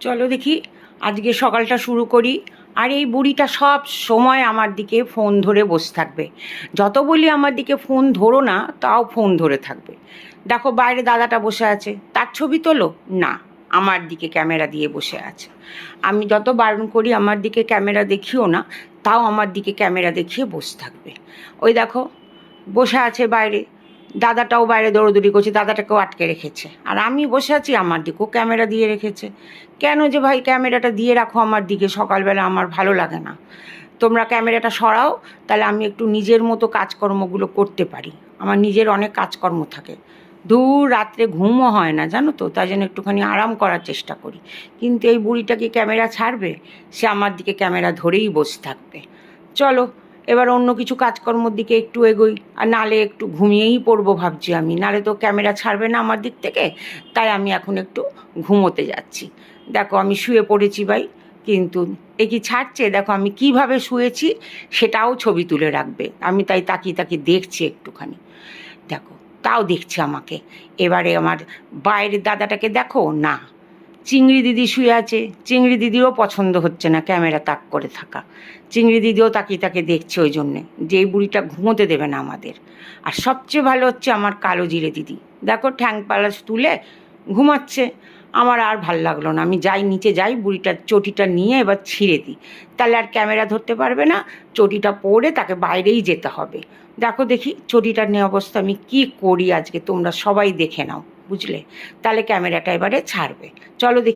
চলো দেখি আজকে সকালটা শুরু করি। আর এই বুড়িটা সব সময় আমার দিকে ফোন ধরে বসে থাকবে। যত বলি আমার দিকে ফোন ধরো না, তাও ফোন ধরে থাকবে। দেখো বাইরে দাদাটা বসে আছে, তার ছবি তোলো না, আমার দিকে ক্যামেরা দিয়ে বসে আছে। আমি যত বারণ করি আমার দিকে ক্যামেরা দেখিও না, তাও আমার দিকে ক্যামেরা দেখিয়ে বসে থাকবে। ওই দেখো বসে আছে বাইরে, দাদাটাও বাইরে দৌড়দৌড়ি করছে, দাদাটাকেও আটকে রেখেছে। আর আমি বসে আছি, আমার দিকেও ক্যামেরা দিয়ে রেখেছে। কেন যে ভাই ক্যামেরাটা দিয়ে রাখো আমার দিকে সকালবেলা, আমার ভালো লাগে না। তোমরা ক্যামেরাটা সরাও, তাহলে আমি একটু নিজের মতো কাজকর্মগুলো করতে পারি। আমার নিজের অনেক কাজকর্ম থাকে, দূর রাত্রে ঘুমও হয় না জানো তো, তাই জন্য একটুখানি আরাম করার চেষ্টা করি। কিন্তু এই বুড়িটা কি ক্যামেরা ছাড়বে? সে আমার দিকে ক্যামেরা ধরেই বসে থাকবে। চলো এবার অন্য কিছু কাজকর্মর দিকে একটু এগোই, আর নালে একটু ঘুমিয়েই পড়বো ভাবছি আমি, নালে তো ক্যামেরা ছাড়বে না আমার দিক থেকে। তাই আমি এখন একটু ঘুমোতে যাচ্ছি। দেখো আমি শুয়ে পড়েছি ভাই, কিন্তু এ কি ছাড়ছে? দেখো আমি কিভাবে শুয়েছি সেটাও ছবি তুলে রাখবে। আমি তাই তাকিয়ে তাকিয়ে দেখছি একটুখানি, দেখো তাও দেখছে আমাকে। এবারে আমার বাইরের দাদাটাকে দেখো না, চিংড়ি দিদি শুয়ে আছে, চিংড়ি দিদিরও পছন্দ হচ্ছে না ক্যামেরা তাক করে থাকা। চিংড়ি দিদিও তাকিয়ে তাকে দেখছে ওই জন্যে যে এই বুড়িটা ঘুমোতে দেবে না আমাদের। আর সবচেয়ে ভালো হচ্ছে আমার কালো জিরে দিদি, দেখো ঠ্যাং পালাস তুলে ঘুমাচ্ছে। আমার আর ভাল লাগলো না, আমি যাই নিচে যাই, বুড়িটার চটিটা নিয়ে এবার ছিঁড়ে দিই, তাহলে আর ক্যামেরা ধরতে পারবে না। চটিটা পরে তাকে বাইরেই যেতে হবে। দেখো দেখি চটিটার নিয়ে অবস্থা আমি কি করি আজকে, তোমরা সবাই দেখে নাও বুঝলে, তাহলে ক্যামেরাটা এবারে ছাড়বে। চলো দেখি।